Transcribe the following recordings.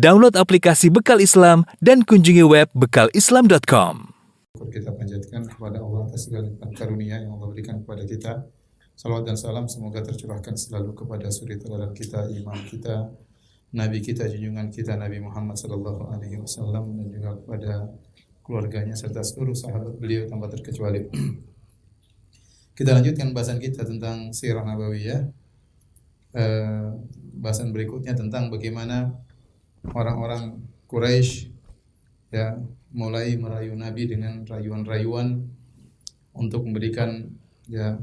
Download aplikasi Bekal Islam dan kunjungi web bekalislam.com. Kita panjatkan kepada Allah atas segala karunia yang Allah berikan kepada kita. Salawat dan salam semoga tercurahkan selalu kepada suri teladan kita, imam kita, nabi kita, junjungan kita Nabi Muhammad sallallahu alaihi wasallam, dan juga kepada keluarganya serta seluruh sahabat beliau tanpa terkecuali. Kita lanjutkan bahasan kita tentang Sirah Nabawiyah. Bahasan berikutnya tentang bagaimana orang-orang Quraisy ya mulai merayu Nabi dengan rayuan-rayuan untuk memberikan ya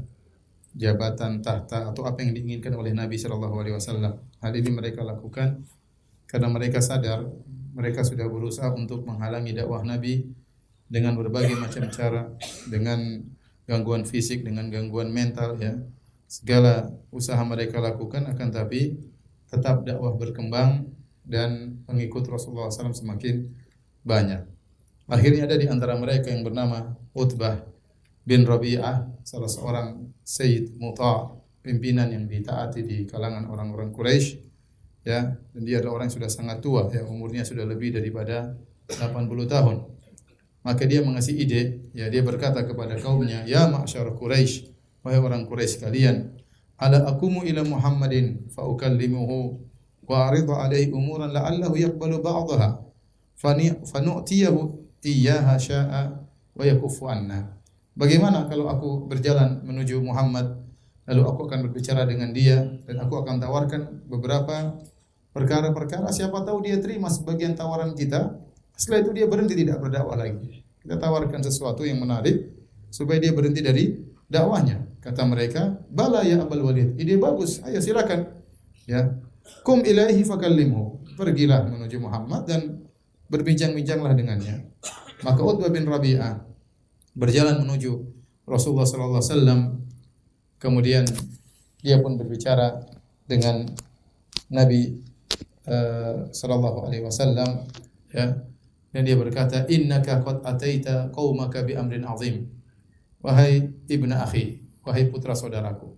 jabatan, tahta atau apa yang diinginkan oleh Nabi sallallahu alaihi wasallam. Hal ini mereka lakukan karena mereka sadar mereka sudah berusaha untuk menghalangi dakwah Nabi dengan berbagai macam cara, dengan gangguan fisik, dengan gangguan mental ya. Segala usaha mereka lakukan, akan tapi tetap dakwah berkembang dan pengikut Rasulullah SAW semakin banyak. Akhirnya ada di antara mereka yang bernama Utbah bin Rabi'ah, salah seorang Sayyid Muta', pimpinan yang ditaati di kalangan orang-orang Quraisy, ya, dan dia adalah orang yang sudah sangat tua, ya, umurnya sudah lebih daripada 80 tahun. Maka dia mengasih ide, ya, dia berkata kepada kaumnya, "Ya ma'syar Quraisy, wahai orang Quraisy kalian, ala akumu ila Muhammadin fa ukallimuhu wa aridu alaihi umuran la'allahu yaqbalu ba'daha fanu'tiyahu iyyaha sya'a wa yakuffu anna." Bagaimana kalau aku berjalan menuju Muhammad, lalu aku akan berbicara dengan dia dan aku akan tawarkan beberapa perkara-perkara, siapa tahu dia terima sebagian tawaran kita. Setelah itu dia berhenti tidak berdakwah lagi. Kita tawarkan sesuatu yang menarik supaya dia berhenti dari dakwahnya. Kata mereka, "Bala ya Abul Walid, ide bagus, ayo silakan." Ya. "Kum ilaihi fakallimhu." Pergilah menuju Muhammad dan berbincang-bincanglah dengannya. Maka Utbah bin Rabi'ah berjalan menuju Rasulullah sallallahu alaihi wasallam. Kemudian dia pun berbicara dengan Nabi sallallahu alaihi wasallam, ya. Dan dia berkata, "Innaka qad ataita qaumaka bi amrin azim." Wahai ibnu akhi, wahai putra saudaraku,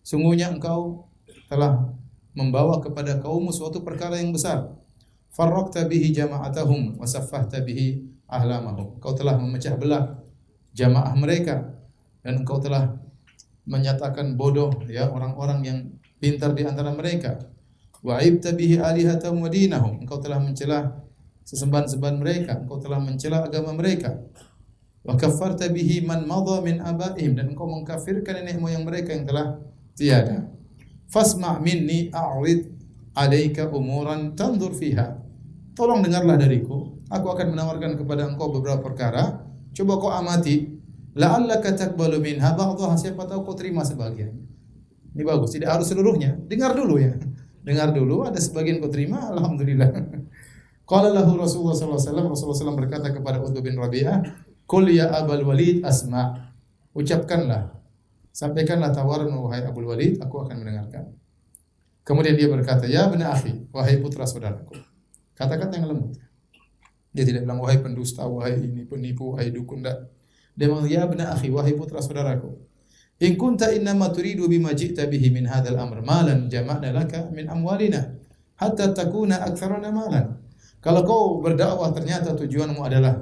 sungguhnya engkau telah membawa kepada kaummu suatu perkara yang besar. Farraqta bihi jama'atahum wa saffahta bihi ahlamahum. Engkau telah memecah belah jamaah mereka dan engkau telah menyatakan bodoh ya orang-orang yang pintar di antara mereka. Wa aibta bihi alihatahum wa dinahum. Engkau telah mencela sesembahan-sembahan mereka, engkau telah mencela agama mereka. Wa kaffarta bihi man madha min abaihim, dan engkau mengkafirkan nenek moyang mereka yang telah tiada. Fasma' minni a'rid 'alaika umuran tanzur fiha. Tolong dengarlah dariku, aku akan menawarkan kepada engkau beberapa perkara, coba kau amati. La'allaka taqbalu minha ba'daha, siapa tahu kau terima sebagian. Ini bagus, tidak harus seluruhnya. Dengar dulu ya. Dengar dulu, ada sebagian kau terima, alhamdulillah. Qala lahu Rasulullah sallallahu alaihi wasallam, Rasulullah SAW berkata kepada Utbah bin Rabi'ah, "Qul ya Abul Walid asma'." Ucapkanlah, sampaikanlah tawaran wahai Abul Walid, aku akan mendengarkan. Kemudian dia berkata, "Ya ibna akhi, wahai putra saudaraku." Kata-kata yang lembut. Dia tidak bilang wahai pendusta, wahai ini penipu, wahai dukun, enggak. Dia bilang, "Ya ibna akhi, wahai putra saudaraku. In kunta innama turidu bima ji'ta bihi min hadzal amr malan jama'na laka min amwalina hatta takuna aktsarana malan." Kalau kau berdakwah ternyata tujuanmu adalah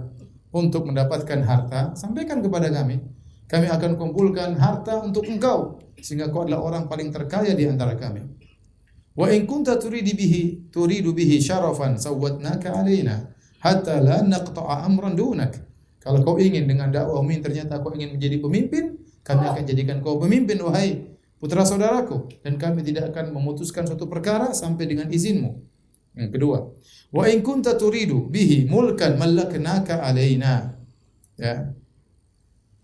untuk mendapatkan harta, sampaikan kepada kami. Kami akan kumpulkan harta untuk engkau sehingga kau adalah orang paling terkaya di antara kami. Wa in kunta turidu bihi syarafan sawwatnaka alaina hatta la naqta'a amran dunak. Kalau kau ingin dengan dakwahmu ternyata kau ingin menjadi pemimpin, kami akan jadikan kau pemimpin wahai putra saudaraku, dan kami tidak akan memutuskan suatu perkara sampai dengan izinmu. Yang kedua, wa in kunta turidu bihi mulkan mallaknaka alaina. Ya.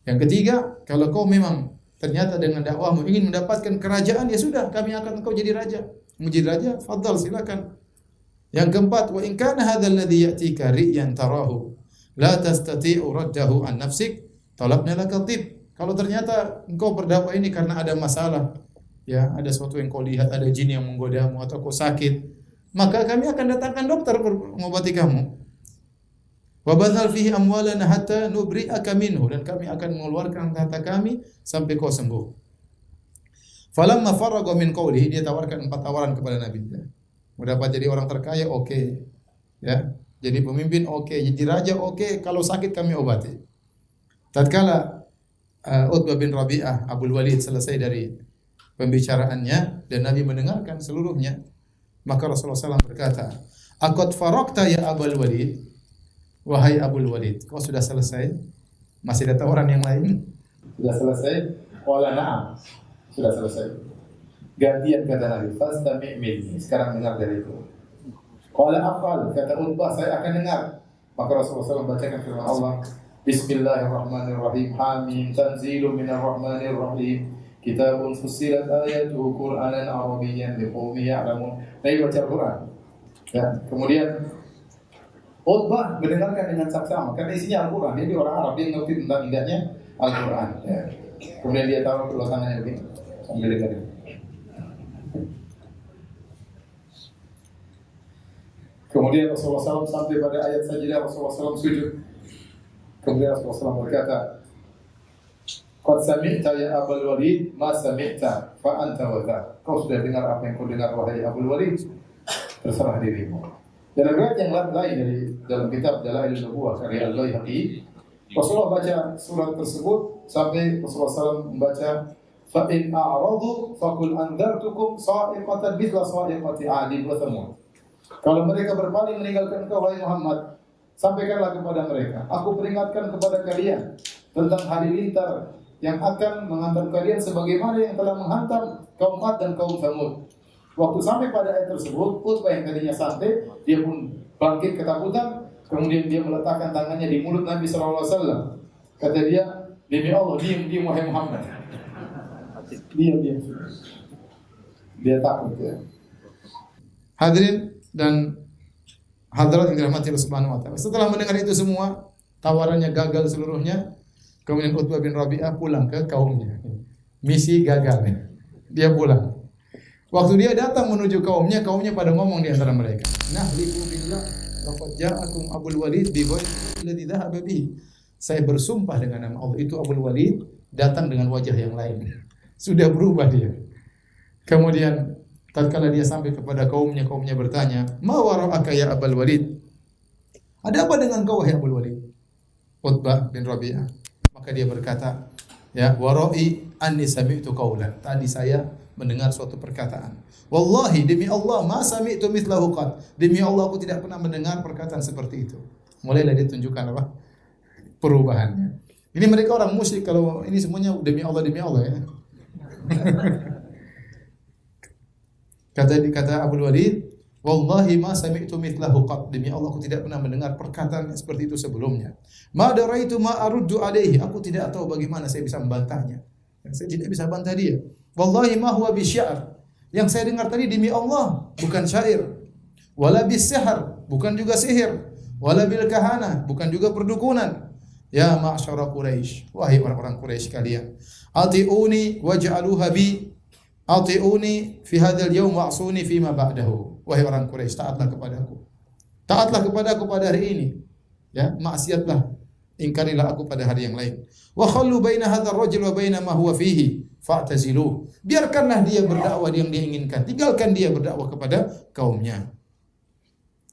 Yang ketiga, kalau kau memang ternyata dengan dakwahmu ingin mendapatkan kerajaan, ya sudah, kami akan engkau jadi raja. Mau jadi raja, fadhal, silakan. Yang keempat, wa in kana hadzal ladzi ya'tika ri'yan tarahu la tastati'u raddahu an nafsik talabna laka tib. Kalau ternyata engkau berdakwah ini karena ada masalah, ya, ada sesuatu yang kau lihat, ada jin yang menggodamu atau kau sakit, maka kami akan datangkan dokter mengobati kamu. Wa badhal fihi amwalana hatta nubri'aka minhu, dan kami akan mengeluarkan harta kami sampai kau sembuh. Falamma faragha min qawlihi, dia tawarkan 4 tawaran kepada Nabi. Mau dapat jadi orang terkaya, oke. Ya. Jadi pemimpin oke, jadi raja oke, kalau sakit kami obati. Tatkala Utbah bin Rabi'ah Abul Walid selesai dari pembicaraannya dan Nabi mendengarkan seluruhnya, maka Rasulullah SAW berkata, "Aqad faraqta ya Abul Walid?" Wahai Abul Walid, kau sudah selesai? Masih ada tawaran yang lain? Sudah selesai? Qala na'am. Sudah selesai. Gantian kata Nabi, "Fastami' minni." Sekarang dengar dariku. Qala afal, kata Utbah, saya akan dengar. Maka Rasulullah SAW bacakan firman Allah, Bismillahirrahmanirrahim. Hamim tanzilu minar rahmanir rahim. Kitabun fussilat ayatuhu Qur'anan Arabiyyan liqaumin ya'lamun. Nabi baca Al-Qur'an. Ya, kemudian Utbah mendengarkan dengan saksama karena isinya Al-Qur'an. Dia orang Arab, dia ngerti tentang indahnya Al-Qur'an. Ya. Kemudian dia taruh kedua tangannya begini sambil dengerin. Kemudian Rasulullah SAW sampai pada ayat sajadah, Rasulullah SAW sujud. Kemudian Rasulullah SAW berkata, "Qad sami'ta ya Abul Walid, ma sami'ta fa anta wa dha." Kau sudah dengar apa yang kau dengar wahai Abul Walid, terserah dirimu. Dan riwayat yang lain dari dalam kitab Dalailun Nubuwah karya Al-Baihaqi, Rasulullah baca surat tersebut sampai Rasulullah SAW membaca, "Fa in a'radu faqul anzartukum sa'iqatan mithla sa'iqati 'adin wa thamud." Kalau mereka berpaling meninggalkan engkau wahai Muhammad, sampaikanlah kepada mereka, aku peringatkan kepada kalian tentang hari lintar yang akan menghantam kalian sebagaimana yang telah menghantam kaum Ad dan kaum Thamud. Waktu sampai pada ayat tersebut, Utbah yang tadinya santai, dia pun bangkit ketakutan, kemudian dia meletakkan tangannya di mulut Nabi SAW. Kata dia, demi Allah, diam wahai Muhammad. Diam. Dia takut ya. Hadirin dan hadirat yang dirahmati Allah Subhanahu wa taala. Setelah mendengar itu semua, tawarannya gagal seluruhnya. Kemudian Utbah bin Rabi'ah pulang ke kaumnya. Misi gagal. Dia pulang. Waktu dia datang menuju kaumnya pada ngomong di antara mereka, "Nahlifu billah, laqad ja'akum Abul Walid bi ghairin alladhi dhahaba bihi." Saya bersumpah dengan nama Allah, itu Abul Walid datang dengan wajah yang lain. Sudah berubah dia. Kemudian tatkala dia sampai kepada kaumnya bertanya, "Ma wara'aka ya Abul Walid?" Ada apa dengan kau wahai Abul Walid? Utbah bin Rabi'ah. Maka dia berkata, "Ya wara'i anni sami'tu qaulan." Tadi saya mendengar suatu perkataan. Wallahi demi Allah ma sami'tu mithlahu qad. Demi Allah aku tidak pernah mendengar perkataan seperti itu. Mulailah ditunjukkan apa? Perubahannya. Ini mereka orang musyrik, kalau ini semuanya demi Allah ya. Kata Abul Walid, "Wallahi ma sami'tu mithlahu qad." Demi Allah aku tidak pernah mendengar perkataan seperti itu sebelumnya. Ma daraitu ma aruddu alaihi. Aku tidak tahu bagaimana saya bisa membantahnya. Saya tidak bisa bantah dia. Wallahi ma huwa bisya'ar. Yang saya dengar tadi demi Allah, bukan syair. Wala bisyahar, bukan juga sihir. Wala bil kahana, bukan juga perdukunan. Ya ma'syara Quraisy, wahai orang-orang Quraisy kalian. Ati'uni waj'aluha bi. Ati'uni fi hadzal yaum wa'suni fi ma ba'dahu. Wahai orang Quraisy, taatlah kepadaku. Taatlah kepadaku pada hari ini. Ya, maksiatlah, ingkarilah aku pada hari yang lain. Wa khallu baina hadzal rajul wa baina ma huwa fihi fa'taziluh. Biarkanlah dia berdakwah yang dia inginkan. Tinggalkan dia berdakwah kepada kaumnya.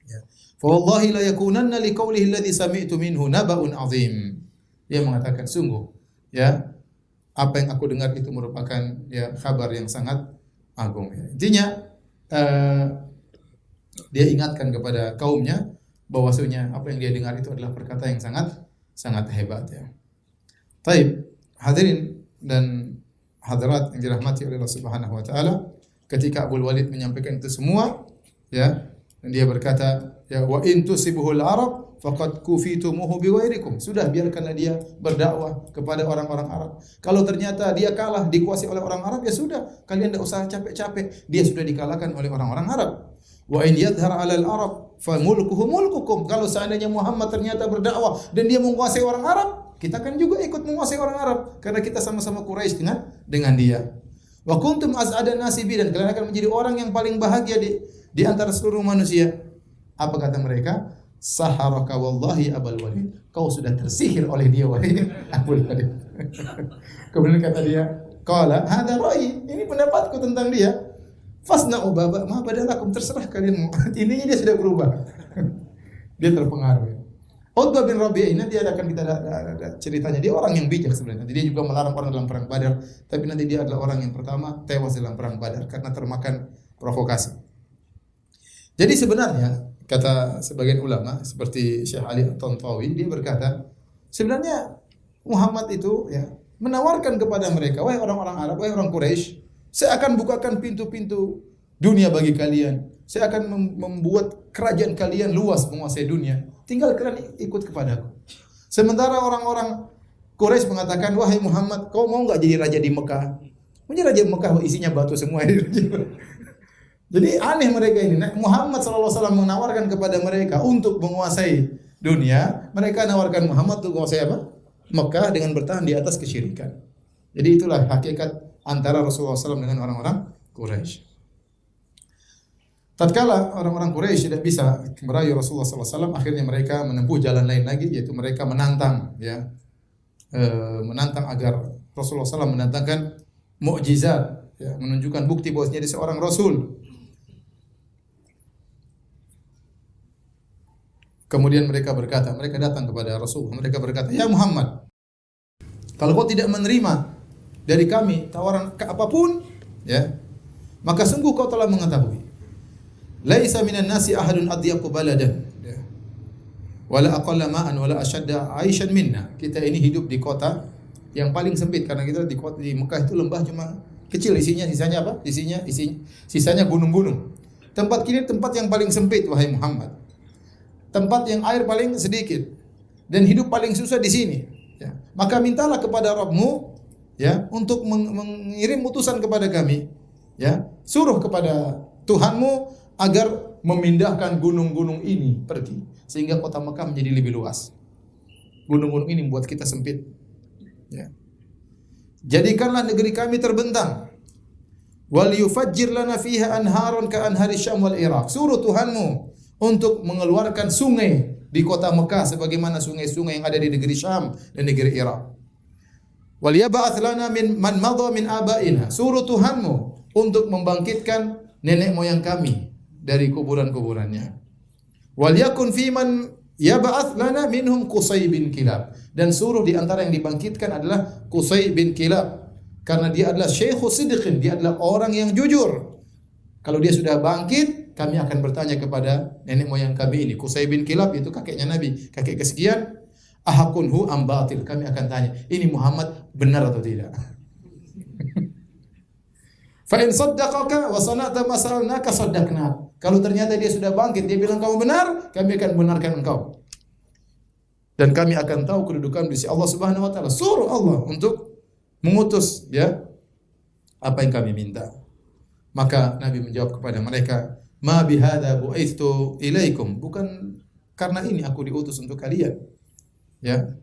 Ya. Fa wallahi la yakunanna liqaulihi alladhi sami'tu minhu naba'un 'azim. Dia mengatakan sungguh ya, apa yang aku dengar itu merupakan ya kabar yang sangat agung ya. Intinya dia ingatkan kepada kaumnya bahwasanya apa yang dia dengar itu adalah perkataan yang sangat hebat ya. Baik, hadirin dan hadirat yang dirahmati oleh Allah Subhanahu wa taala, ketika Abul Walid menyampaikan itu semua ya, dan dia berkata, ya wa in tusibuhul arab faqad kufitumuhu biwairikum. Sudah, biarkanlah dia berdakwah kepada orang-orang Arab. Kalau ternyata dia kalah, dikuasai oleh orang Arab, ya sudah, kalian tidak usah capek-capek. Dia sudah dikalahkan oleh orang-orang Arab. Wa in yadhhar 'alal arab fa mulkuhu mulkukum. Kalau seandainya Muhammad ternyata berdakwah dan dia menguasai orang Arab, kita kan juga ikut menguasai orang Arab karena kita sama-sama Quraisy dengan dia. Wa kuntum az'adan nasibi, dan kalian akan menjadi orang yang paling bahagia di antara seluruh manusia. Apa kata mereka? Saharaka wallahi Abul Walid. Kau sudah tersihir oleh dia wahai Abul Walid. Kemudian kata dia, qala hadza ra'yi. Ini pendapatku tentang dia. Fasna'u ma badalakum, terserah kalian mau. Intinya dia sudah berubah. Dia terpengaruh. Ya. Utbah bin Rabi'ah ini dia akan kita ada ceritanya. Dia orang yang bijak sebenarnya. Dia juga melarang orang dalam perang Badar, tapi nanti dia adalah orang yang pertama tewas dalam perang Badar karena termakan provokasi. Jadi sebenarnya kata sebagian ulama seperti Syekh Ali At-Tantawi, dia berkata, sebenarnya Muhammad itu ya menawarkan kepada mereka, wahai orang-orang Arab, wahai orang Quraisy, saya akan bukakan pintu-pintu dunia bagi kalian. Saya akan membuat kerajaan kalian luas menguasai dunia. Tinggal kalian ikut kepadaku. Sementara orang-orang Quraisy mengatakan, wahai Muhammad, kau mau enggak jadi raja di Mekah? Menjadi raja di Mekah isinya batu semua. Jadi aneh mereka ini. Muhammad SAW menawarkan kepada mereka untuk menguasai dunia. Mereka menawarkan Muhammad untuk menguasai apa? Mekah dengan bertahan di atas kesyirikan. Jadi itulah hakikat antara Rasulullah SAW dengan orang-orang Quraisy. Tatkala orang-orang Quraisy tidak bisa merayu Rasulullah SAW, akhirnya mereka menempuh jalan lain lagi, yaitu mereka menantang, ya, menantang agar Rasulullah SAW mendatangkan mukjizat, ya, menunjukkan bukti bahwasanya dia seorang Rasul. Kemudian mereka datang kepada Rasul, mereka berkata, ya Muhammad, kalau kau tidak menerima dari kami tawaran apapun, ya, maka sungguh kau telah mengetahui. Laisa minan nasi ahadun adyaqu baladan, wala aqalla ma'an wala ashadda 'aishan minna. Kita ini hidup di kota yang paling sempit karena kita di kota di Mekah itu lembah cuma kecil, sisanya apa? Sisanya gunung-gunung. Tempat kini tempat yang paling sempit wahai Muhammad. Tempat yang air paling sedikit dan hidup paling susah di sini, ya. Maka mintalah kepada Rabbmu, ya, untuk mengirim utusan kepada kami, ya. Suruh kepada Tuhanmu agar memindahkan gunung-gunung ini pergi sehingga kota Mekah menjadi lebih luas. Gunung-gunung ini membuat kita sempit. Ya. Jadikanlah negeri kami terbentang. Wal yufajjir lana fiha anharun ka anhari Syam wal Iraq. Suruh Tuhanmu untuk mengeluarkan sungai di kota Mekah sebagaimana sungai-sungai yang ada di negeri Syam dan negeri Irak. Wal yab'ats lana min man madha min abaina. Suruh Tuhanmu untuk membangkitkan nenek moyang kami dari kuburan-kuburannya. Wal yakun fi man yab'ats lana minhum Qusay bin Kilab. Dan suruh di antara yang dibangkitkan adalah Qusay bin Kilab karena dia adalah Syekhu Sidqin, dia adalah orang yang jujur. Kalau dia sudah bangkit, kami akan bertanya kepada nenek moyang kami ini. Qusay bin Kilab itu kakeknya Nabi, kakek kesekian. Ahakunhu am batil? Kami akan tanya, ini Muhammad benar atau tidak? Fa in saddaqaka wa sana'ta ma sa'alnaka saddaqna. Kalau ternyata dia sudah bangkit, dia bilang kamu benar, kami akan benarkan engkau. Dan kami akan tahu kedudukan di sisi Allah Subhanahu wa taala. Suruh Allah untuk mengutus, ya, apa yang kami minta. Maka Nabi menjawab kepada mereka, "Ma bihadza bu'itsu ilaikum." Bukan karena ini aku diutus untuk kalian. Ya.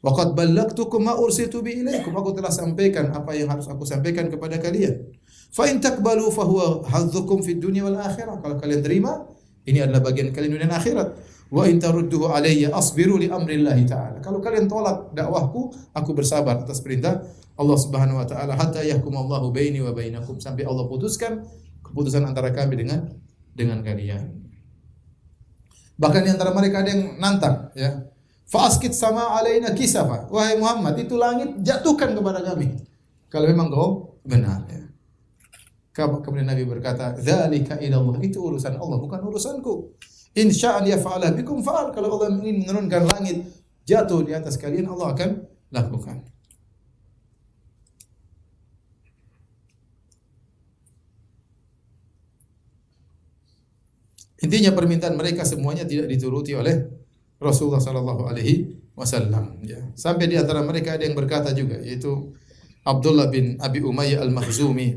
Waqad ballagtukum ma ursiltu bi ilaikum. Aku telah sampaikan apa yang harus aku sampaikan kepada kalian. Fa in taqbalu fa huwa hadzukum fid dunya wal akhirah. Kalau kalian terima, ini adalah bagian kalian dunia dan akhirat. Wa in tarudduhu alayya asbiru li amrillahi ta'ala. Kalau kalian tolak dakwahku, aku bersabar atas perintah Allah Subhanahu wa taala hatta yahkumallahu baini wa bainakum, sampai Allah putuskan keputusan antara kami dengan kalian. Bahkan di antara mereka ada yang nantang, ya. Fa'askit sama alaina kisafa. Wahai Muhammad, itu langit jatuhkan kepada kami kalau memang kau benar, ya. Kemudian Nabi berkata, "Dzalika ila Allah." Itu urusan Allah, bukan urusanku. In syaa'a yaf'ala bikum fa'al. Kalau Allah ingin menurunkan langit jatuh di atas kalian, Allah akan lakukan. Intinya permintaan mereka semuanya tidak dituruti oleh Rasulullah sallallahu alaihi wasallam, ya. Sampai di antara mereka ada yang berkata juga, yaitu Abdullah bin Abi Umayyah Al-Makhzumi.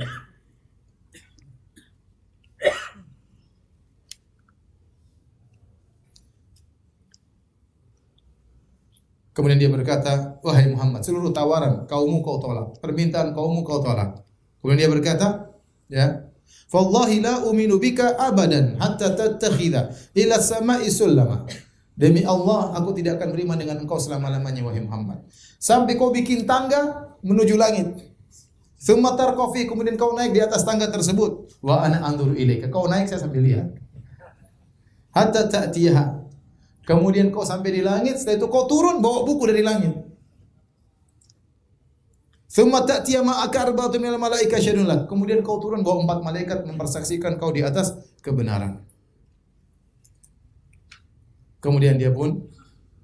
Kemudian dia berkata, "Wahai Muhammad, seluruh tawaran kaummu kau tolak, permintaan kaummu kau tolak." Kemudian dia berkata, ya, "Fallahi la uminu bika abadan hatta tattakhidha ila sama'i sullama." Demi Allah, aku tidak akan beriman dengan engkau selama-lamanya wahai Muhammad, sampai kau bikin tangga menuju langit. Tsumma tarqafi, kemudian kau naik di atas tangga tersebut. Wa ana anzuru ilaika, kau naik saya sambil lihat. Hatta ta'tiyaha, Kemudian kau sampai di langit, setelah itu kau turun bawa buku dari langit. Thumma ta'tiya ma'aka arba'atun minal malaika syahidun lak. Kemudian kau turun bawa 4 malaikat mempersaksikan kau di atas kebenaran. Kemudian dia pun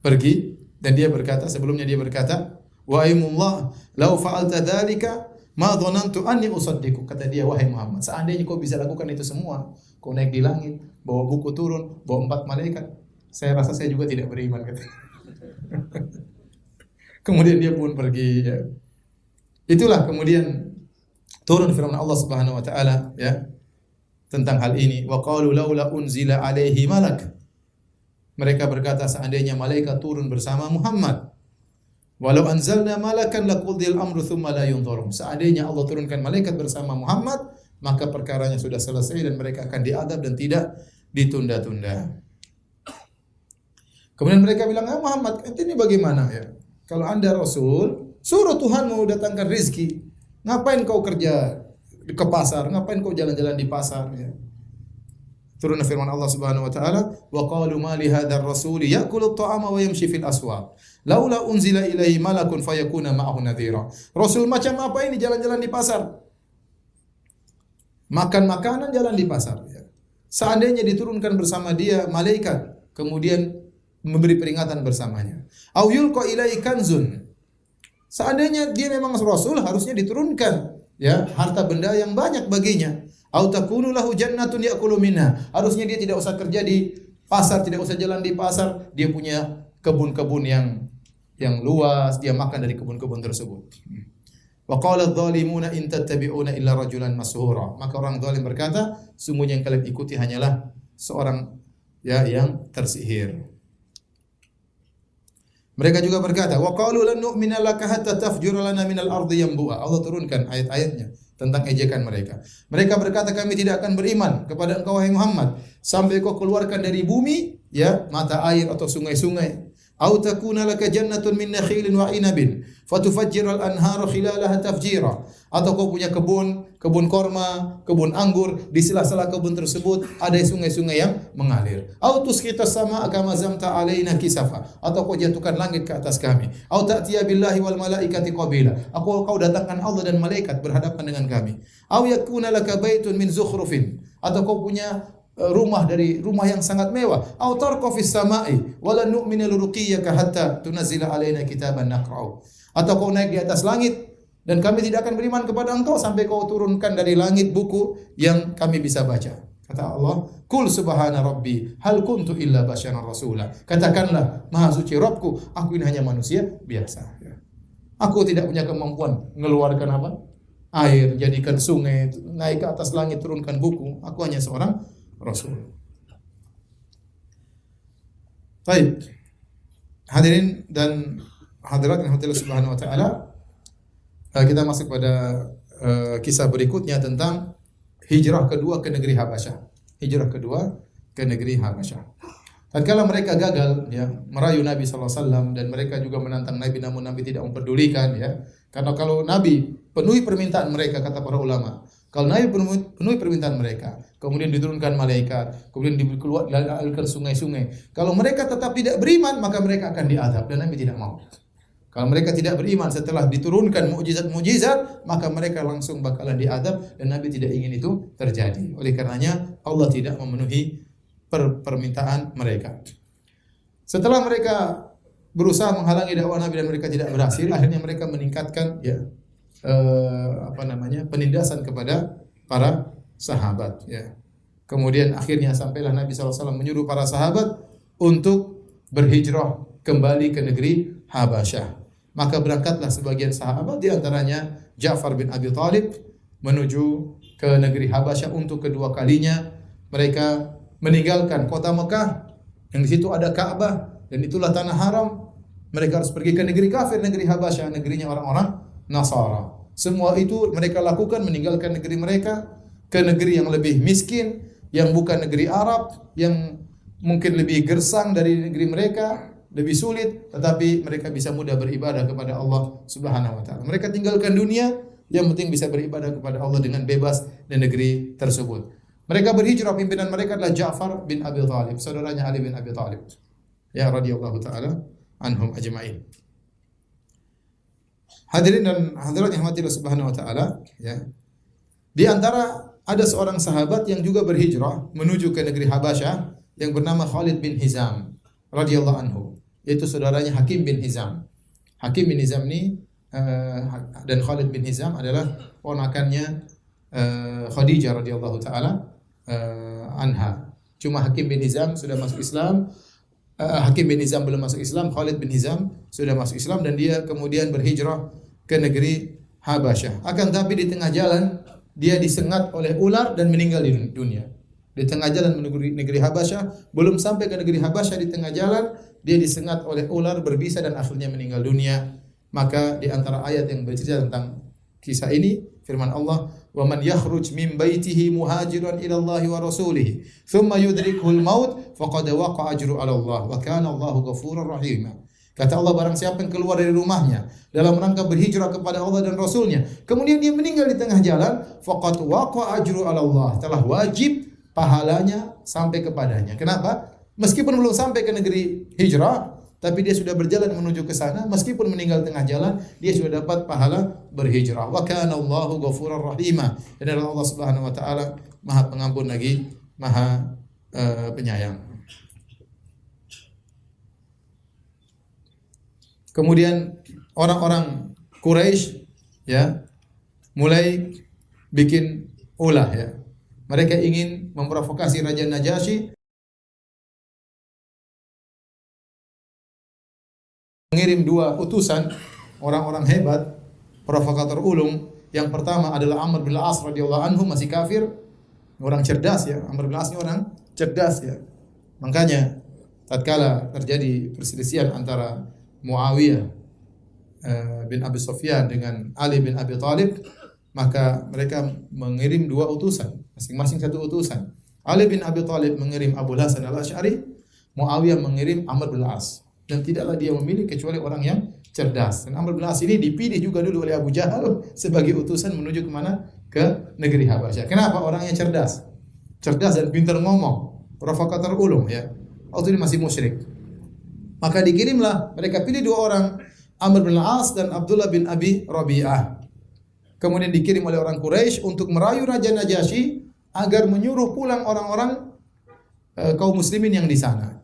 pergi dan dia berkata, sebelumnya dia berkata, wa aimullah law fa'alta dzalika ma dhanantu anni usaddiqu. Kata dia, wahai Muhammad, seandainya kau bisa lakukan itu semua, kau naik di langit, bawa buku turun, bawa 4 malaikat, saya rasa saya juga tidak beriman, kata. Kemudian dia pun pergi, ya. Itulah kemudian turun firman Allah Subhanahu wa taala, ya, tentang hal ini. Wa qalu laula unzila alaihi malak. Mereka berkata, seandainya malaikat turun bersama Muhammad. Walau anzalna malakan laqudil amru thumma la yunzarun. Seandainya Allah turunkan malaikat bersama Muhammad, maka perkaranya sudah selesai dan mereka akan diadab dan tidak ditunda-tunda. Kemudian mereka bilang, "Ya Muhammad, ini bagaimana ya? Kalau Anda Rasul, suruh Tuhanmu datangkan rizki. Ngapain kau kerja ke pasar? Ngapain kau jalan-jalan di pasar?" Ya. Turun firman Allah Subhanahu wa taala, "Wa qalu ma li hadzal rasul ya'kulu at-ta'ama wa yamshi fil aswaq. Laula unzila ilaihi malakun fayakuna ma'ahu nadhira." Rasul macam apa ini jalan-jalan di pasar? Makan makanan, jalan di pasar, ya. Seandainya diturunkan bersama dia malaikat, kemudian memberi peringatan bersamanya. Au yulqa ilaihi kanzun. Seandainya dia memang rasul, harusnya diturunkan, ya, harta benda yang banyak baginya. Au takunu lahu jannatun ya'kulu minha. Harusnya dia tidak usah kerja di pasar, tidak usah jalan di pasar, dia punya kebun-kebun yang luas, dia makan dari kebun-kebun tersebut. Wa qala adh-dhalimuna in tattabi'una illa rajulan mashura. Maka orang zalim berkata, sungguhnya yang kalian ikuti hanyalah seorang, ya, yang tersihir. Mereka juga berkata, wa qalu lan nu'mina laka hatta tafjura lana minal ardi yanbu'a. Allah turunkan ayat-ayatnya tentang ejekan mereka. Mereka berkata, kami tidak akan beriman kepada engkau wahai Muhammad sampai kau keluarkan dari bumi, ya, mata air atau sungai-sungai. Au takuna laka jannatun min nakhilin wa inabin fatufajjiral anhara khilalaha tafjira. Atau kau punya kebun korma, kebun anggur, di sela-sela kebun tersebut ada sungai-sungai yang mengalir. Au tusqitas samaa kama zamta alaina kisafa. Atau kau jatuhkan langit ke atas kami. Au ta'tiya billahi wal malaikati qabila. Kau datangkan Allah dan malaikat berhadapan dengan kami. Au yakuna laka baitun min zukhrufin. Atau kau punya rumah dari rumah yang sangat mewah. Au tarqa fis samai wala nu'minu liruqiyyaka hatta tunazzila alaina kitaban naqra'u. Atau kau naik di atas langit dan kami tidak akan beriman kepada engkau sampai kau turunkan dari langit buku yang kami bisa baca. Kata Allah, "Qul subhana rabbi hal kuntu illa basyaran rasula." Katakanlah, Maha suci Rabbku, aku ini hanya manusia biasa. Aku tidak punya kemampuan mengeluarkan apa? Air, jadikan sungai, naik ke atas langit, turunkan buku. Aku hanya seorang Rasul. Baik. Hadirin dan hadirat yang Allah Subhanahu wa taala, kita masuk pada kisah berikutnya tentang hijrah kedua ke negeri Habasyah. Hijrah kedua ke negeri Habasyah. Tatkala mereka gagal, ya, merayu Nabi sallallahu alaihi wasallam dan mereka juga menantang Nabi, namun Nabi tidak memperdulikan, ya. Karena kalau Nabi penuhi permintaan mereka, kata para ulama, kalau Nabi penuhi permintaan mereka, kemudian diturunkan malaikat, kemudian dikeluarkan sungai-sungai. Kalau mereka tetap tidak beriman, maka mereka akan diazab dan Nabi tidak mau. Kalau mereka tidak beriman setelah diturunkan mukjizat-mukjizat, maka mereka langsung bakalan diazab dan Nabi tidak ingin itu terjadi. Oleh karenanya Allah tidak memenuhi permintaan mereka. Setelah mereka berusaha menghalangi dakwah Nabi dan mereka tidak berhasil, akhirnya mereka meningkatkan, ya, penindasan kepada para sahabat, ya. Kemudian akhirnya sampailah Nabi SAW menyuruh para sahabat untuk berhijrah kembali ke negeri Habasyah. Maka berangkatlah sebagian sahabat, di antaranya Ja'far bin Abi Thalib, menuju ke negeri Habasyah untuk kedua kalinya. Mereka meninggalkan kota Mekah yang di situ ada Ka'bah dan itulah tanah haram. Mereka harus pergi ke negeri kafir, negeri Habasyah, negerinya orang-orang Nasara. Semua itu mereka lakukan, meninggalkan negeri mereka ke negeri yang lebih miskin, yang bukan negeri Arab, yang mungkin lebih gersang dari negeri mereka, lebih sulit, tetapi mereka bisa mudah beribadah kepada Allah Subhanahu wa taala. Mereka tinggalkan dunia, yang penting bisa beribadah kepada Allah dengan bebas di negeri tersebut. Mereka berhijrah, pimpinan mereka adalah Ja'far bin Abi Thalib, saudaranya Ali bin Abi Thalib. ya radhiyallahu taala anhum ajma'in. Hadirin dan hadirat yang dirahmati Allah Subhanahu wa taala, ya. Di antara ada seorang sahabat yang juga berhijrah menuju ke negeri Habasyah yang bernama Khalid bin Hizam radhiyallahu anhu, yaitu saudaranya Hakim bin Hizam. Hakim bin Hizam ini dan Khalid bin Hizam adalah ponakannya Khadijah radhiyallahu taala anha. Cuma Hakim bin Hizam sudah masuk Islam. Hakim bin Hizam belum masuk Islam, Khalid bin Hizam sudah masuk Islam dan dia kemudian berhijrah ke negeri Habasyah. Akan tapi di tengah jalan dia disengat oleh ular dan meninggal di dunia. Di tengah jalan menuju negeri Habasyah, belum sampai ke negeri Habasyah, di tengah jalan dia disengat oleh ular berbisa dan akhirnya meninggal dunia. Maka di antara ayat yang bercerita tentang kisah ini, firman Allah, "Wa man yakhruj min baitihi muhajiran ila Allah wa rasulih, thumma yudrikuhul maut, faqad waqa'a ajru 'ala Allah, wa kana Allahu ghafurur rahim." Kata Allah, barang siapa yang keluar dari rumahnya dalam rangka berhijrah kepada Allah dan Rasulnya, kemudian dia meninggal di tengah jalan, faqad waqa'a ajru 'ala Allah, telah wajib pahalanya sampai kepadanya. Kenapa? Meskipun belum sampai ke negeri hijrah, tapi dia sudah berjalan menuju ke sana, meskipun meninggal tengah jalan, dia sudah dapat pahala berhijrah. Wa kana Allahu ghafurur rahima. Dan Allah Subhanahu wa taala Maha Pengampun lagi Maha Penyayang. Kemudian orang-orang Quraisy ya mulai bikin ulah ya. Mereka ingin memprovokasi Raja Najasyi, mengirim dua utusan orang-orang hebat, provokator ulung. Yang pertama adalah Amr bin Al-As radhiyallahu anhu, masih kafir, orang cerdas ya. Amr bin Al-As ini orang cerdas ya. Makanya tatkala terjadi perselisihan antara Muawiyah bin Abi Sufyan dengan Ali bin Abi Thalib, maka mereka mengirim dua utusan, masing-masing satu utusan. Ali bin Abi Thalib mengirim Abu Hasan Al-Asy'ari, Muawiyah mengirim Amr bin Al-As. Dan tidaklah dia memilih kecuali orang yang cerdas. Dan Amr bin Al-As ini dipilih juga dulu oleh Abu Jahal sebagai utusan menuju kemana? Ke negeri Habasyah. Kenapa? Orangnya cerdas. Cerdas dan pintar ngomong. Provokator ulung ya. Waktu ini masih musyrik. Maka dikirimlah, mereka pilih dua orang, Amr bin Al-As dan Abdullah bin Abi Rabi'ah. Kemudian dikirim oleh orang Quraisy untuk merayu Raja Najasyi agar menyuruh pulang orang-orang kaum muslimin yang di sana.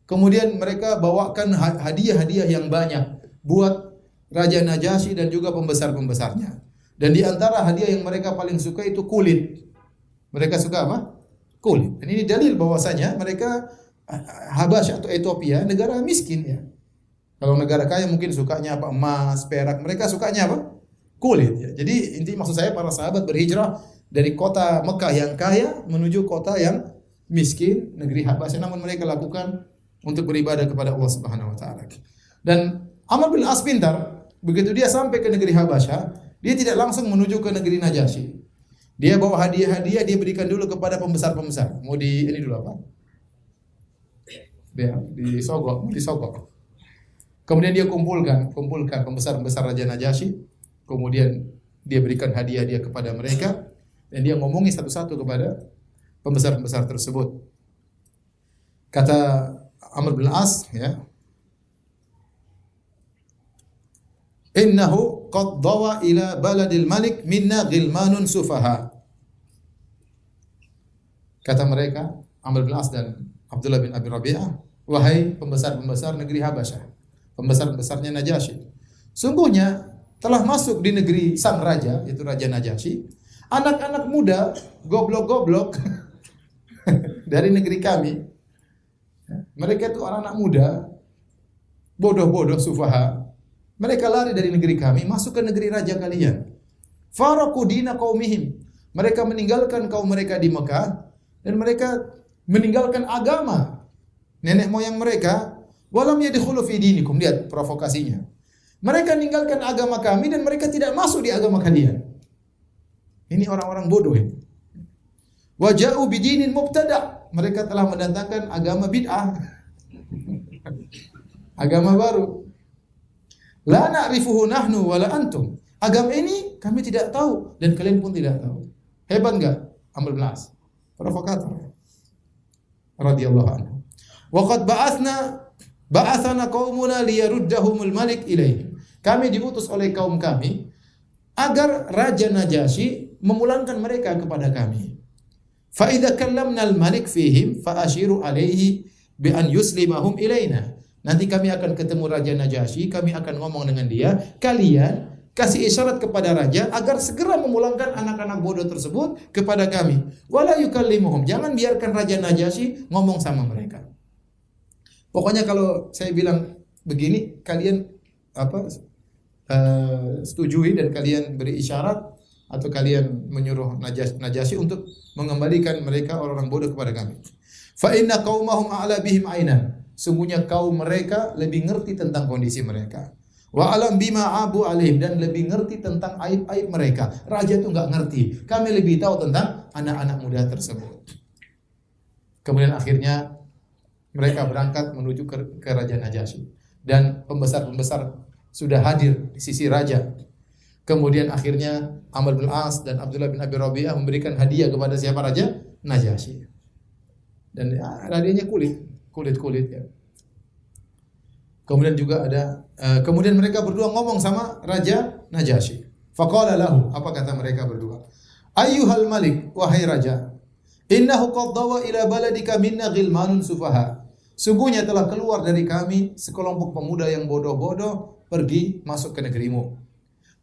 Kemudian mereka bawakan hadiah-hadiah yang banyak buat Raja Najasyi dan juga pembesar-pembesarnya. Dan di antara hadiah yang mereka paling suka itu kulit. Mereka suka apa? Kulit. Dan ini dalil bahwasanya mereka Habasyah atau Ethiopia negara miskin ya. Kalau negara kaya mungkin sukanya apa? Emas, perak. Mereka sukanya apa? Kulit ya. Jadi inti maksud saya para sahabat berhijrah dari kota Mekah yang kaya menuju kota yang miskin, negeri Habasyah, namun mereka lakukan untuk beribadah kepada Allah Subhanahu wa taala. Dan Amr bin As pintar, begitu dia sampai ke negeri Habasyah, dia tidak langsung menuju ke negeri Najasyi. Dia bawa hadiah-hadiah, dia berikan dulu kepada pembesar-pembesar. Mau di ini dulu apa? Dia disogok. Kemudian dia kumpulkan pembesar-pembesar Raja Najasyi. Kemudian dia berikan hadiah dia kepada mereka dan dia ngomongi satu-satu kepada pembesar-pembesar tersebut. Kata Amr bin As ya, "Innahu qad dawa ila baladil malik minna ghilmanun sufaha." Kata mereka, Amr bin As dan Abdullah bin Abi Rabi'ah, "Wahai pembesar-pembesar negeri Habasyah, pembesar-pembesarnya Najasyi, sungguhnya telah masuk di negeri sang raja, yaitu Raja Najasyi, anak-anak muda goblok-goblok dari negeri kami. Mereka itu anak-anak muda, bodoh-bodoh, sufaha. Mereka lari dari negeri kami, masuk ke negeri raja kalian. Faraku dina qaumihim. Mereka meninggalkan kaum mereka di Mekah dan mereka meninggalkan agama nenek moyang mereka. Walam yadkhulu fi dinikum." Lihat provokasinya. Mereka meninggalkan agama kami dan mereka tidak masuk di agama kalian. Ini orang-orang bodoh ini. Waja'u bidinin mubtada'. Mereka telah mendatangkan agama bid'ah. Agama baru. La na'rifuhu nahnu wala antum. Agama ini kami tidak tahu dan kalian pun tidak tahu. Hebat enggak Amr bin As? Provokator. Radhiyallahu anhu. Wa qad ba'atsna Ba'atsana qaumuna liyaruddahumul malik ilaihim. Kami diutus oleh kaum kami agar Raja Najasyi memulangkan mereka kepada kami. Fa idza kallamna al-malik fihim fa ashiru alaihi bi an yuslimahum ilaina. Nanti kami akan ketemu Raja Najasyi, kami akan ngomong dengan dia, kalian kasih isyarat kepada raja agar segera memulangkan anak-anak bodoh tersebut kepada kami. Wala yukallimuhum. Jangan biarkan Raja Najasyi ngomong sama mereka. Pokoknya kalau saya bilang begini, kalian setujui dan kalian beri isyarat atau kalian menyuruh Najasyi untuk mengembalikan mereka orang-orang bodoh kepada kami. Fa inna qaumahum a'la bihim ainan. Sungguhnya kaum mereka lebih ngerti tentang kondisi mereka. Wa alam bima abu alaihim, dan lebih ngerti tentang aib-aib mereka. Raja itu enggak ngerti. Kami lebih tahu tentang anak-anak muda tersebut. Kemudian akhirnya mereka berangkat menuju ke Raja Najasyi, dan pembesar-pembesar sudah hadir di sisi raja. Kemudian akhirnya Amr bin As dan Abdullah bin Abi Rabi'ah memberikan hadiah kepada siapa? Raja Najasyi. Dan hadiahnya kulit ya. Kemudian juga ada kemudian mereka berdua ngomong sama Raja Najasyi. Faqala lahu, apa kata mereka berdua? Ayyuhal malik, wahai raja, innahu qad dawa ila baladika minna ghilmanun sufaha. Sungguhnya telah keluar dari kami sekelompok pemuda yang bodoh-bodoh pergi masuk ke negerimu.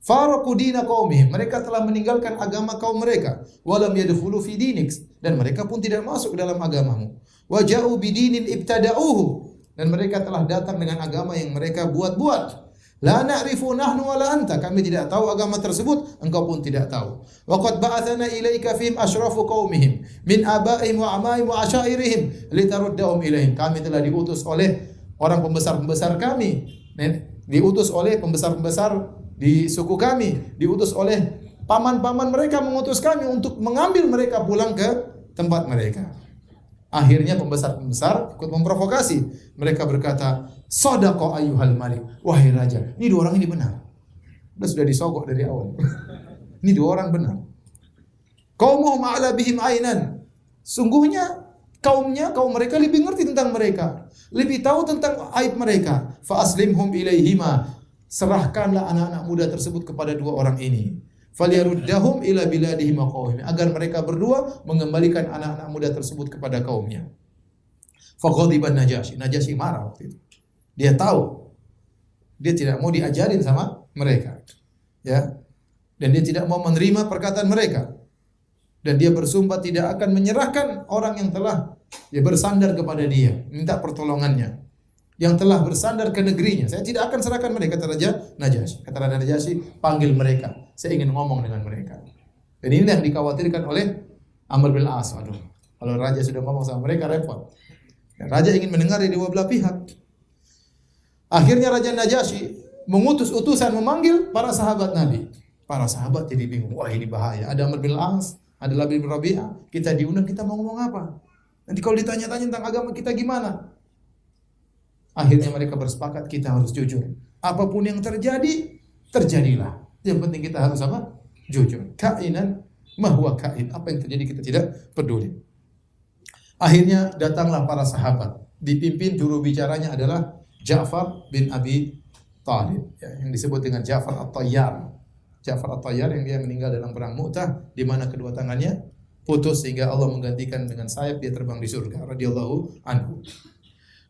Faraqu dina qaumihim, mereka telah meninggalkan agama kaum mereka. Walam yadkhulu fi dinik, dan mereka pun tidak masuk ke dalam agamamu. Wa ja'u bidinin ibtada'uhu, dan mereka telah datang dengan agama yang mereka buat-buat. La na'rifu nahnu wala anta, kami tidak tahu agama tersebut, engkau pun tidak tahu. Wa qad ba'athana ilaika fihim asyrafu qaumihim min abaihim wa amaihim wa asyairihim litaruddahum ilaihim. Kami telah diutus oleh orang pembesar-pembesar kami, diutus oleh pembesar-pembesar di suku kami, diutus oleh paman-paman mereka mengutus kami untuk mengambil mereka pulang ke tempat mereka. Akhirnya pembesar-pembesar ikut memprovokasi. Mereka berkata, "Shadaqa ayyuhal malik." Wahai raja, ini dua orang ini benar. Sudah disogok dari awal. Ini dua orang benar. Qaumuhum a'la bihim ainan. Sungguhnya kaum mereka lebih ngerti tentang mereka, lebih tahu tentang aib mereka. Fa aslimhum ilaihima. Serahkanlah anak-anak muda tersebut kepada dua orang ini. Falyaruddahum ila biladihim qaumihim, agar mereka berdua mengembalikan anak-anak muda tersebut kepada kaumnya. Faghadiban Najasyi marah waktu itu. Dia tahu dia tidak mau diajarin sama mereka. Ya. Dan dia tidak mau menerima perkataan mereka. Dan dia bersumpah tidak akan menyerahkan orang yang telah bersandar kepada dia, minta pertolongannya, yang telah bersandar ke negerinya. Saya tidak akan serahkan mereka, kata Raja Najasyi. Kata Raja Najasyi, panggil mereka. Saya ingin ngomong dengan mereka. Dan ini yang dikhawatirkan oleh Amr bin As. Aduh, kalau raja sudah ngomong sama mereka repot. Dan raja ingin mendengar dari dua belah pihak. Akhirnya Raja Najasyi mengutus utusan memanggil para sahabat Nabi. Para sahabat jadi bingung. Wah, ini bahaya. Ada Amr bin As, ada Labid bin Rabi'ah. Kita diundang, kita mau ngomong apa? Nanti kalau ditanya-tanya tentang agama kita gimana? Akhirnya mereka bersepakat, kita harus jujur. Apapun yang terjadi, terjadilah. Yang penting kita harus apa? Jujur. Kainan mahwa kain. Apa yang terjadi kita tidak peduli. Akhirnya datanglah para sahabat. Dipimpin juru bicaranya adalah Ja'far bin Abi Thalib, ya, yang disebut dengan Ja'far At-Tayyar. Ja'far At-Tayyar yang dia meninggal dalam perang Mu'tah, di mana kedua tangannya putus sehingga Allah menggantikan dengan sayap, dia terbang di surga radhiyallahu anhu.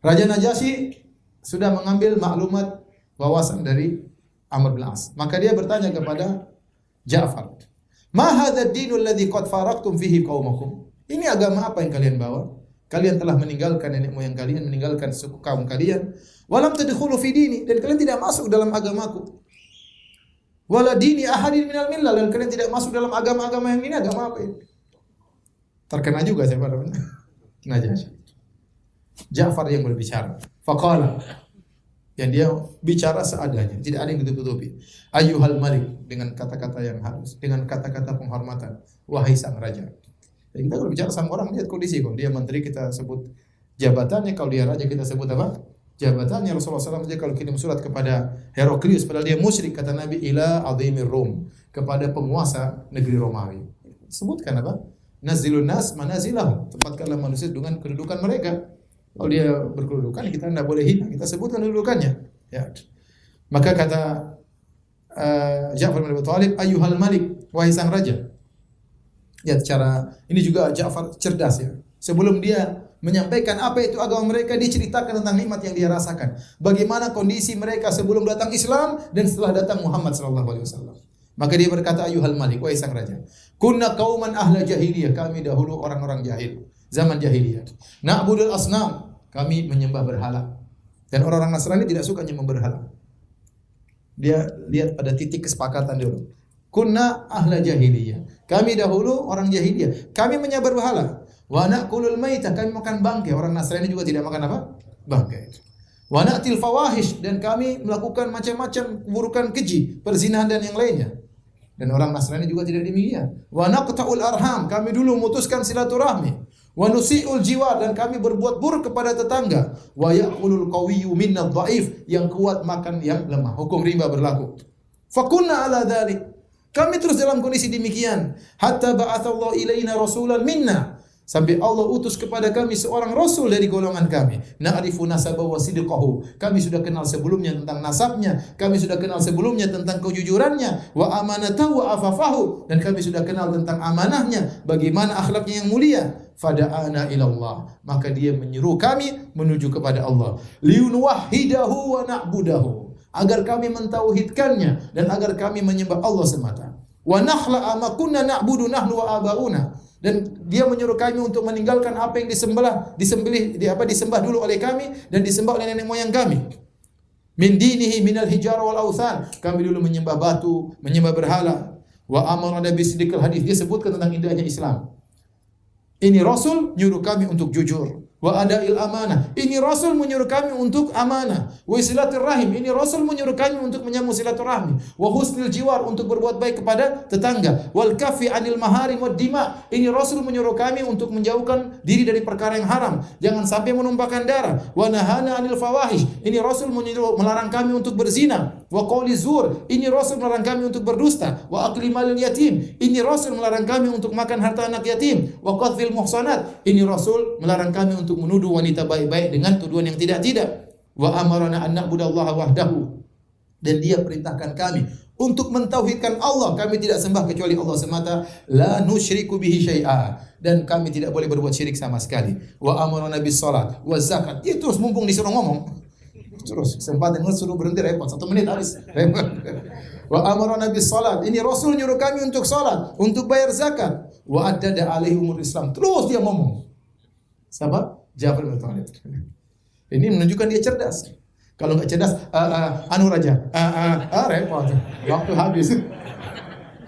Raja Najasyi sudah mengambil maklumat wawasan dari Amr bin As. Maka dia bertanya kepada Ja'far, "Ma hadzal dinul ladzi qad faraqtum fihi qaumakum?" Ini agama apa yang kalian bawa? Kalian telah meninggalkan nenek moyang kalian, meninggalkan suku kaum kalian. Walam tadkhulu fi dini, dan kalian tidak masuk dalam agamaku. Wala dini ahadin minal millah, dan kalian tidak masuk dalam agama-agama yang ini. Agama apa ini? Terkena juga siapa namanya? Najasyi. Ja'far yang berbicara. Faqala, yang dia bicara seadanya, tidak ada yang ditutup-tutupi. Ayyuhal malik, dengan kata-kata yang halus, dengan kata-kata penghormatan. Wahai sang raja. Jadi kita kalau bicara sama orang, lihat kondisi. Kalau dia menteri kita sebut jabatannya, kalau dia raja kita sebut apa? Jabatannya. Rasulullah SAW aja kalau kirim surat kepada Heraklius, padahal dia musyrik, kata Nabi, ila azimir Rum, kepada penguasa negeri Romawi. Sebutkan apa? Nazilun nas manazilahum, tempatkanlah manusia dengan kedudukan mereka. Kalau dia berkedudukan, kita tidak boleh hina, kita sebutkan kedudukannya. Ya. Maka kata Ja'far bin Abi Thalib, ayyuhal malik, wahai sang raja. Ya, cara ini juga Ja'far cerdas ya. Sebelum dia menyampaikan apa itu agama mereka, dia ceritakan tentang nikmat yang dia rasakan. Bagaimana kondisi mereka sebelum datang Islam dan setelah datang Muhammad sallallahu alaihi wasallam. Maka dia berkata, ayyuhal malik, wahai sang raja. Kunna qauman ahla jahiliyah, kami dahulu orang-orang jahil, zaman jahiliyah. Na'budul asnam, kami menyembah berhala. Dan orang-orang Nasrani tidak suka menyembah berhala. Dia lihat pada titik kesepakatan dulu. Kunna ahla jahiliyah. Kami dahulu orang jahiliyah. Kami menyembah berhala. Wa na'kulul maitah, kami makan bangkai. Orang Nasrani juga tidak makan apa? Bangkai. Wa na'til fawahish, dan kami melakukan macam-macam keburukan keji, perzinahan dan yang lainnya. Dan orang Nasrani juga tidak demikian. Wa naqta'ul arham, kami dulu memutuskan silaturahmi. Wa nusi'ul jiwar, dan kami berbuat buruk kepada tetangga. Wa ya'kulul qawiyyu minna dhaif, yang kuat makan yang lemah. Hukum riba berlaku. Fakunna ala dzalik. Kami terus dalam kondisi demikian. Hatta ba'atsallahu ilaina rasulan minna. Sampai Allah utus kepada kami seorang rasul dari golongan kami. Na'rifu nasabahu wa sidqahu. Kami sudah kenal sebelumnya tentang nasabnya, kami sudah kenal sebelumnya tentang kejujurannya, wa amanatahu wa afafahu, dan kami sudah kenal tentang amanahnya, bagaimana akhlaknya yang mulia. Fada'ana ilallah, maka dia menyeru kami menuju kepada Allah. Liunwahhidahu wa na'budahu, agar kami mentauhidkannya dan agar kami menyembah Allah semata. Wa nakhla ma kunna na'budu nahnu wa abauna, dan dia menyuruh kami untuk meninggalkan apa yang disembah dulu oleh kami dan disembah oleh nenek moyang kami. Min dinihi minal hijara wal authan, kami dulu menyembah batu, menyembah berhala. Wa amara bisidqil hadis, dia sebutkan tentang indahnya Islam. Ini Rasul nyuruh kami untuk jujur. Wa ada'il amanah, ini Rasul menyuruh kami untuk amanah. Wa silaturrahim, ini Rasul menyuruh kami untuk menyambung silaturahmi. Wa husnil jiwar, untuk berbuat baik kepada tetangga. Wal kafi anil maharim wad dima, ini Rasul menyuruh kami untuk menjauhkan diri dari perkara yang haram, jangan sampai menumpahkan darah. Wa nahana anil fawahish, ini Rasul melarang kami untuk berzina. Wa qawli zur, ini Rasul melarang kami untuk berdusta. Wa akli malil yatim, ini Rasul melarang kami untuk makan harta anak yatim. Wa qadhfil muhsanat, ini Rasul melarang kami untuk menuduh wanita baik-baik dengan tuduhan yang tidak-tidak. Wa amarna an na'budallaha wahdahu, dan dia perintahkan kami untuk mentauhidkan Allah, kami tidak sembah kecuali Allah semata. La nusyriku bihi syai'a, dan kami tidak boleh berbuat syirik sama sekali. Wa amarna bis salat wa zakat, dia terus mumpung disuruh ngomong terus kesempatan suruh berhenti repot 1 menit habis repot. Wa amarna bis salat, ini Rasul nyuruh kami untuk salat, untuk bayar zakat. Wa addada alaihi umur Islam, terus dia ngomong. Siapa? Ja'far bin Abi Thalib. Ini menunjukkan dia cerdas. Kalau enggak cerdas, anu raja, repot. Waktu habis.